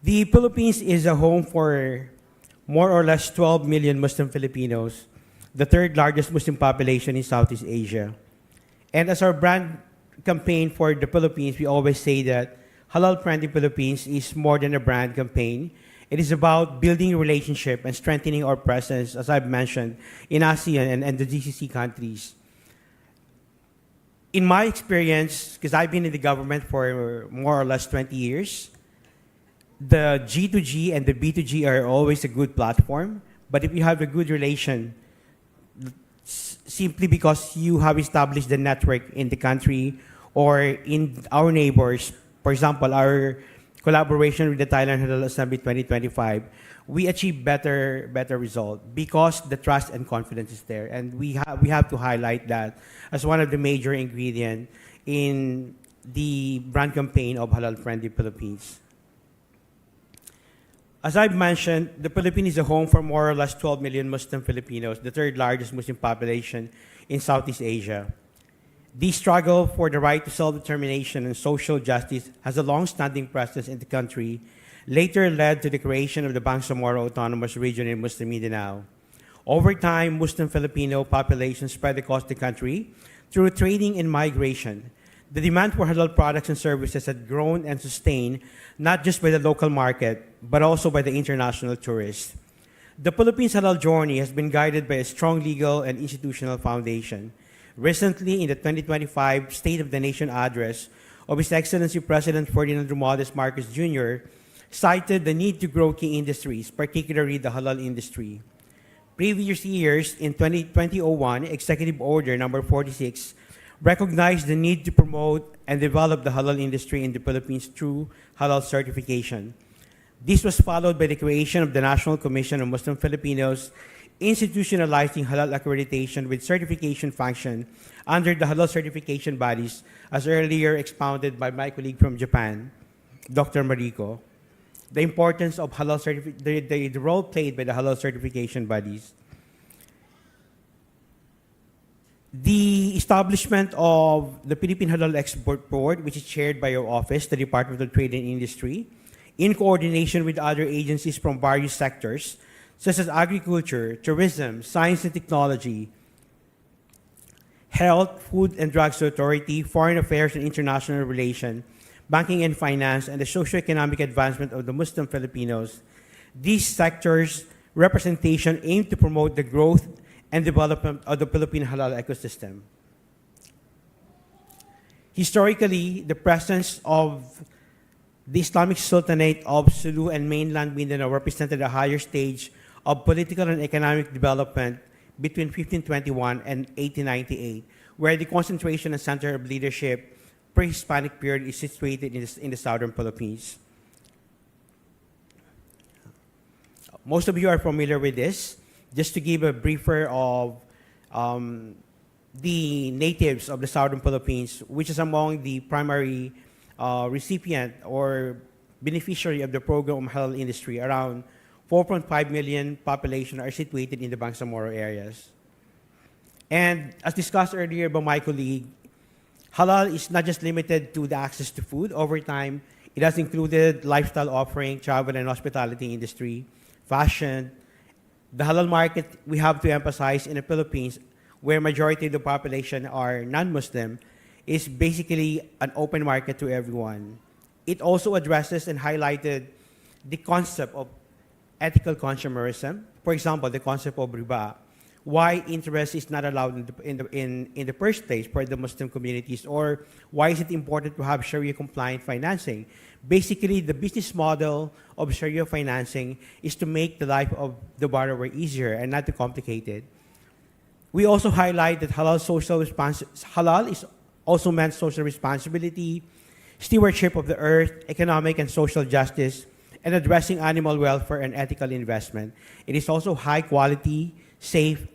[SPEAKER 5] The Philippines is a home for more or less 12 million Muslim Filipinos, the third largest Muslim population in Southeast Asia. And as our brand campaign for the Philippines, we always say that Halal-Friendly Philippines is more than a brand campaign. It is about building a relationship and strengthening our presence, as I've mentioned, in ASEAN and the GCC countries. In my experience, because I've been in the government for more or less 20 years, the G2G and the B2G are always a good platform. But if you have a good relation, simply because you have established the network in the country or in our neighbors, for example, our collaboration with the Thailand Halal Assembly 2025, we achieve better result because the trust and confidence is there, and we have to highlight that as one of the major ingredients in the brand campaign of Halal-Friendly Philippines. As I've mentioned, the Philippines is a home for more or less 12 million Muslim Filipinos, the third largest Muslim population in Southeast Asia. The struggle for the right to self-determination and social justice has a long-standing presence in the country, later led to the creation of the Bangsamoro Autonomous Region in Muslim Mindanao. Over time, Muslim Filipino population spread across the country through trading and migration. The demand for halal products and services had grown and sustained not just by the local market, but also by the international tourists. The Philippines halal journey has been guided by a strong legal and institutional foundation. Recently, in the 2025 State of the Nation address of His Excellency President Ferdinand Romualdez Marcos Jr., cited the need to grow key industries, particularly the halal industry. Previous years, in 2001, Executive Order Number 46 recognized the need to promote and develop the halal industry in the Philippines through halal certification. This was followed by the creation of the National Commission of Muslim Filipinos institutionalizing halal accreditation with certification function under the halal certification bodies, as earlier expounded by my colleague from Japan, Dr. Mariko. The importance of halal the role played by the halal certification bodies. The establishment of the Philippine Halal Export Board, which is chaired by your office, the Department of Trade and Industry, in coordination with other agencies from various sectors, such as agriculture, tourism, science and technology, health, food and drugs authority, foreign affairs and international relations, banking and finance, and the socio-economic advancement of the Muslim Filipinos. These sectors' representation aim to promote the growth and development of the Philippine halal ecosystem. Historically, the presence of the Islamic Sultanate of Sulu and mainland Mindanao represented a higher stage of political and economic development between 1521 and 1898, where the concentration and center of leadership pre-Hispanic period is situated in the southern Philippines. Most of you are familiar with this. Just to give a briefer of the natives of the southern Philippines, which is among the primary recipient or beneficiary of the program of halal industry. Around 4.5 million population are situated in the Bangsamoro areas. And as discussed earlier by my colleague, halal is not just limited to the access to food. Over time, it has included lifestyle offering, travel and hospitality industry, fashion. The halal market, we have to emphasize, in the Philippines, where majority of the population are non-Muslim, is basically an open market to everyone. It also addresses and highlighted the concept of ethical consumerism. For example, the concept of riba. Why interest is not allowed in the first place for the Muslim communities, or why is it important to have Sharia-compliant financing? Basically, the business model of Sharia financing is to make the life of the borrower easier and not too complicated. We also highlight that halal is also meant social responsibility, stewardship of the earth, economic and social justice, and addressing animal welfare and ethical investment. It is also high quality, safe,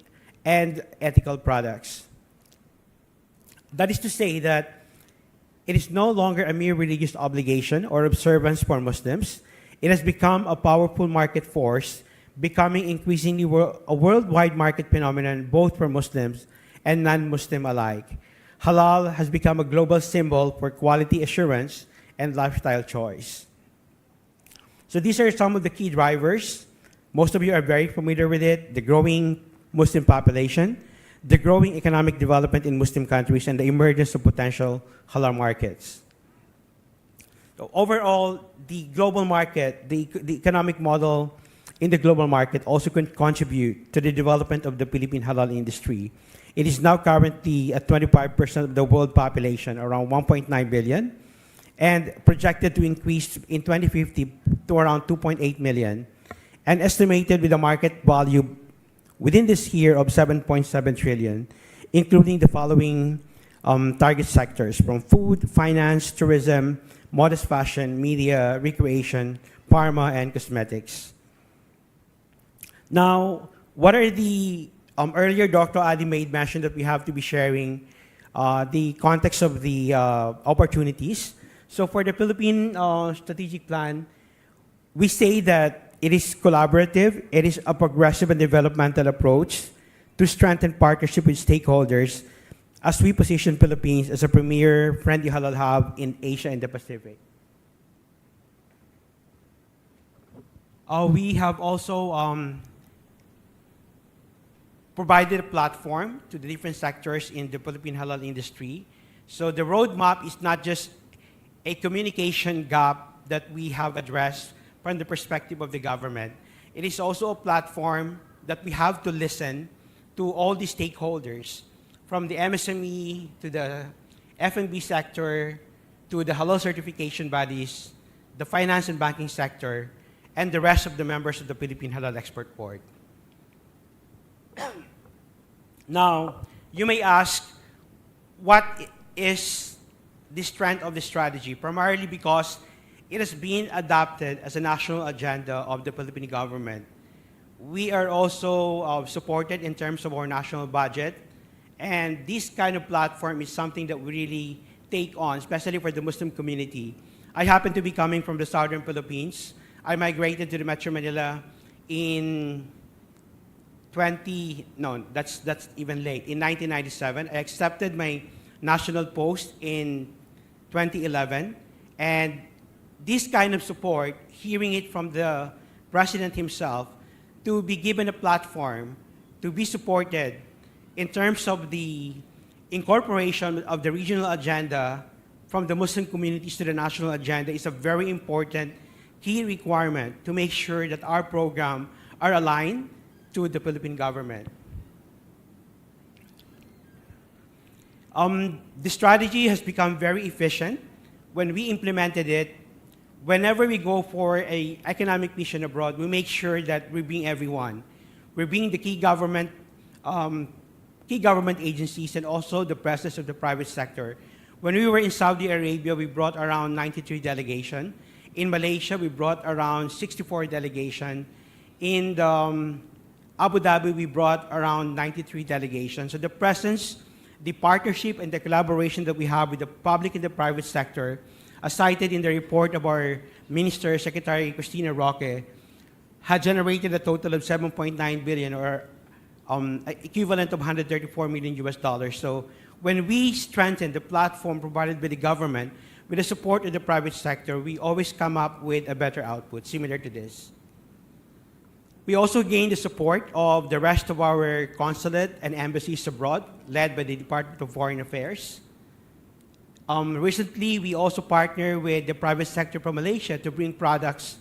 [SPEAKER 5] and ethical products. That is to say that it is no longer a mere religious obligation or observance for Muslims. It has become a powerful market force, becoming increasingly a worldwide market phenomenon both for Muslims and non-Muslim alike. Halal has become a global symbol for quality assurance and lifestyle choice. So these are some of the key drivers. Most of you are very familiar with it: the growing Muslim population, the growing economic development in Muslim countries, and the emergence of potential halal markets. So overall, the global market, the economic model in the global market also can contribute to the development of the Philippine halal industry. It is now currently at 25% of the world population, around 1.9 billion, and projected to increase in 2050 to around 2.8 million, and estimated with a market value within this year of 7.7 trillion, including the following target sectors: from food, finance, tourism, modest fashion, media, recreation, pharma, and cosmetics. Now, what are the, earlier Dr. Adil made mention that we have to be sharing the context of the opportunities. So for the Philippine strategic plan, we say that it is collaborative, it is a progressive and developmental approach to strengthen partnership with stakeholders as we position Philippines as a premier friendly halal hub in Asia and the Pacific. We have also provided a platform to the different sectors in the Philippine halal industry. So the roadmap is not just a communication gap that we have addressed from the perspective of the government. It is also a platform that we have to listen to all the stakeholders, from the MSME to the F&B sector to the halal certification bodies, the finance and banking sector, and the rest of the members of the Philippine Halal Export Board. Now, you may ask, what is the strength of the strategy? Primarily because it has been adopted as a national agenda of the Philippine government. We are also supported in terms of our national budget. And this kind of platform is something that we really take on, especially for the Muslim community. I happen to be coming from the southern Philippines. I migrated to the Metro Manila in that's even late. In 1997, I accepted my national post in 2011. And this kind of support, hearing it from the president himself, to be given a platform, to be supported in terms of the incorporation of the regional agenda from the Muslim communities to the national agenda is a very important key requirement to make sure that our program are aligned to the Philippine government. The strategy has become very efficient. When we implemented it, whenever we go for an economic mission abroad, we make sure that we bring everyone. We bring the key government agencies and also the presence of the private sector. When we were in Saudi Arabia, we brought around 93 delegations. In Malaysia, we brought around 64 delegations. In Abu Dhabi, we brought around 93 delegations. So the presence, the partnership, and the collaboration that we have with the public and the private sector, as cited in the report of our Minister, Secretary Cristina Roque, had generated a total of 7.9 billion, or equivalent of 134 million US dollars. So when we strengthen the platform provided by the government with the support of the private sector, we always come up with a better output similar to this. We also gained the support of the rest of our consulate and embassies abroad, led by the Department of Foreign Affairs. Recently, we also partnered with the private sector from Malaysia to bring products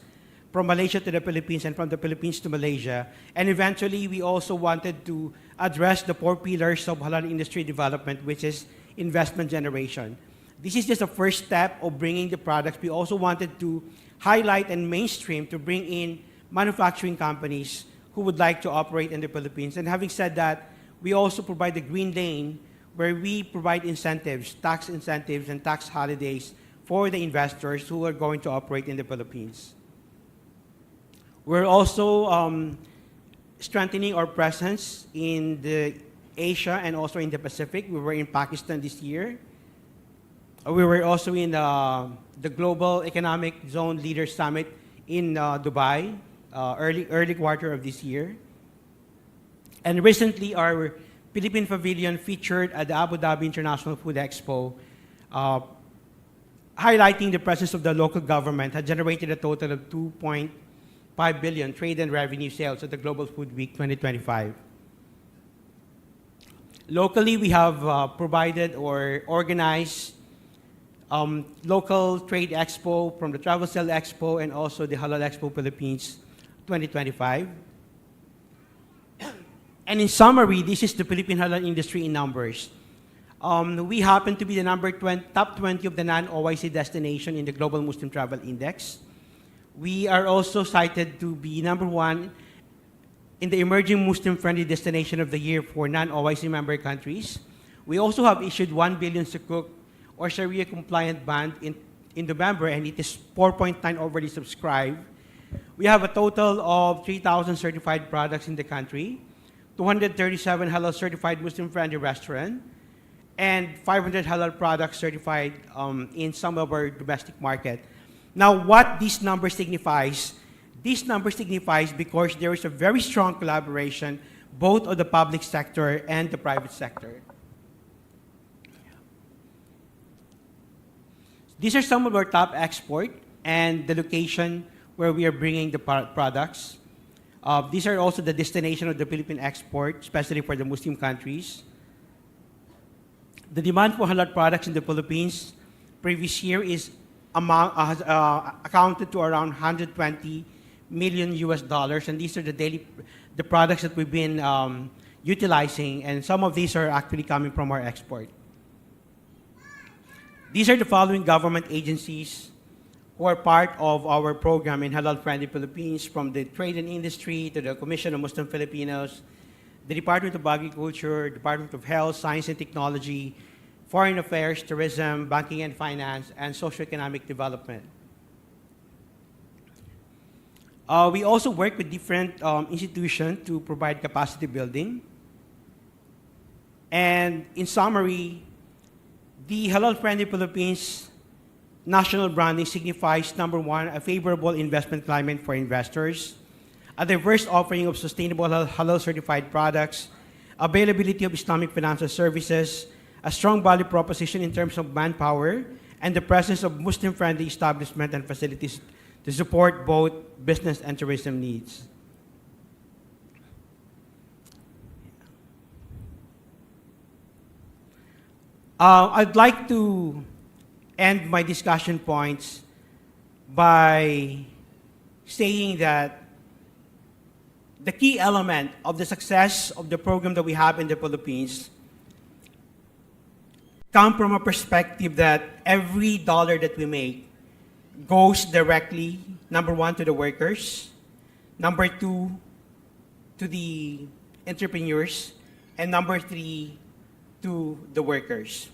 [SPEAKER 5] from Malaysia to the Philippines and from the Philippines to Malaysia. And eventually, we also wanted to address the 4 pillars of halal industry development, which is investment generation. This is just a first step of bringing the products. We also wanted to highlight and mainstream to bring in manufacturing companies who would like to operate in the Philippines. And having said that, we also provide the green lane where we provide incentives, tax incentives and tax holidays for the investors who are going to operate in the Philippines. We're also strengthening our presence in the Asia and also in the Pacific. We were in Pakistan this year. We were also in the Global Economic Zone Leaders Summit in Dubai, early quarter of this year. And recently, our Philippine Pavilion featured at the Abu Dhabi International Food Expo, highlighting the presence of the local government, had generated a total of 2.5 billion trade and revenue sales at the Global Food Week 2025. Locally, we have provided or organized local trade expo from the Travel Sale Expo and also the Halal Expo Philippines 2025. And in summary, this is the Philippine halal industry in numbers. We happen to be the top 20 of the non-OIC destination in the Global Muslim Travel Index. We are also cited to be number 1 in the Emerging Muslim-Friendly Destination of the Year for non-OIC member countries. We also have issued 1 billion sukuk or Sharia-compliant bond in November, and it is 4.9 overly subscribed. We have a total of 3,000 certified products in the country, 237 halal certified Muslim-friendly restaurants, and 500 halal products certified in some of our domestic market. Now, what this number signifies? This number signifies because there is a very strong collaboration both of the public sector and the private sector. These are some of our top export and the location where we are bringing the products. These are also the destination of the Philippine export, especially for the Muslim countries. The demand for halal products in the Philippines previous year is accounted to around 120 million US dollars, and these are the products that we've been utilizing, and some of these are actually coming from our export. These are the following government agencies who are part of our program in Halal Friendly Philippines, from the Trade and Industry to the Commission of Muslim Filipinos, the Department of Agriculture, Department of Health, Science and Technology, Foreign Affairs, Tourism, Banking and Finance, and Socioeconomic Development. We also work with different institutions to provide capacity building. And in summary, the Halal Friendly Philippines national branding signifies, number one, a favorable investment climate for investors, a diverse offering of sustainable halal certified products, availability of Islamic financial services, a strong value proposition in terms of manpower, and the presence of Muslim-friendly establishment and facilities to support both business and tourism needs. I'd like to end my discussion points by saying that the key element of the success of the program that we have in the Philippines come from a perspective that every dollar that we make goes directly, number one, to the workers, number two, to the entrepreneurs, and number three, to the workers.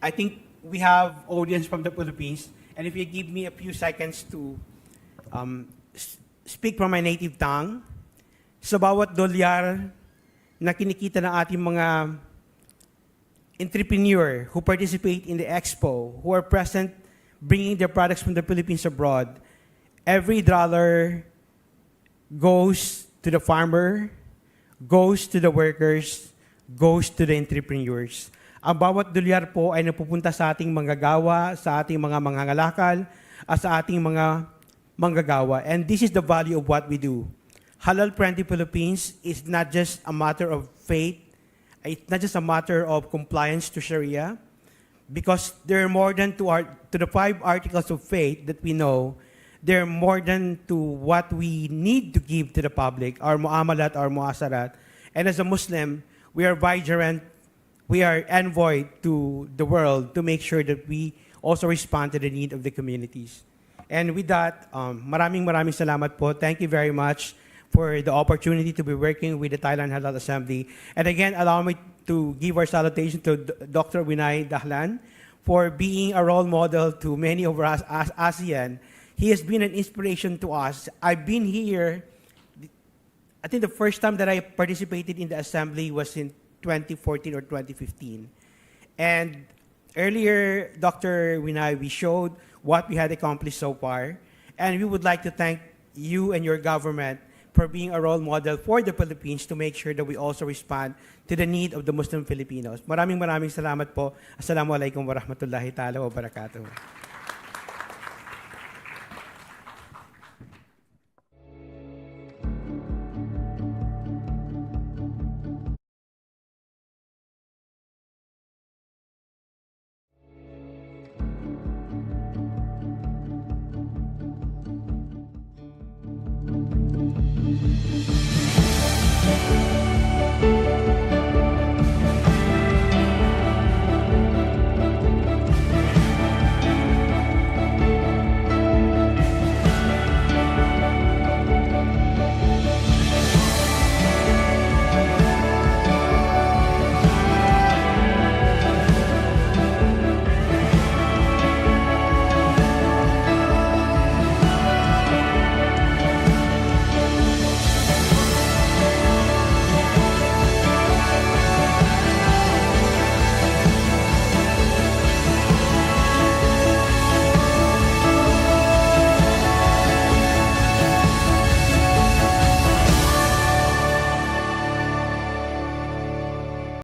[SPEAKER 5] I think we have audience from the Philippines, and if you give me a few seconds to speak from my native tongue, sa bawat dolyar na kinikita ng ating mga entrepreneur who participate in the expo, who are present bringing their products from the Philippines abroad, every dollar goes to the farmer, goes to the workers, goes to the entrepreneurs. Ang bawat dolyar po ay napupunta sa ating manggagawa, sa ating mga mangangalakal, at sa ating mga manggagawa. And this is the value of what we do. Halal Friendly Philippines is not just a matter of faith, it's not just a matter of compliance to Sharia, because there are more than to the 5 articles of faith that we know, there are more than to what we need to give to the public, our muamalat, our muasarat. And as a Muslim, we are vigilant, we are envoy to the world to make sure that we also respond to the need of the communities. And with that, maraming salamat po. Thank you very much for the opportunity to be working with the Thailand Halal Assembly. And again, allow me to give our salutation to Dr. Vinay Dahlan for being a role model to many of us as ASEAN. He has been an inspiration to us. I've been here, I think the first time that I participated in the assembly was in 2014 or 2015. And earlier, Dr. Vinay, we showed what we had accomplished so far. And we would like to thank you and your government for being a role model for the Philippines to make sure that we also respond to the need of the Muslim Filipinos. Maraming salamat po. Assalamualaikum warahmatullahi ta'ala wabarakatuh.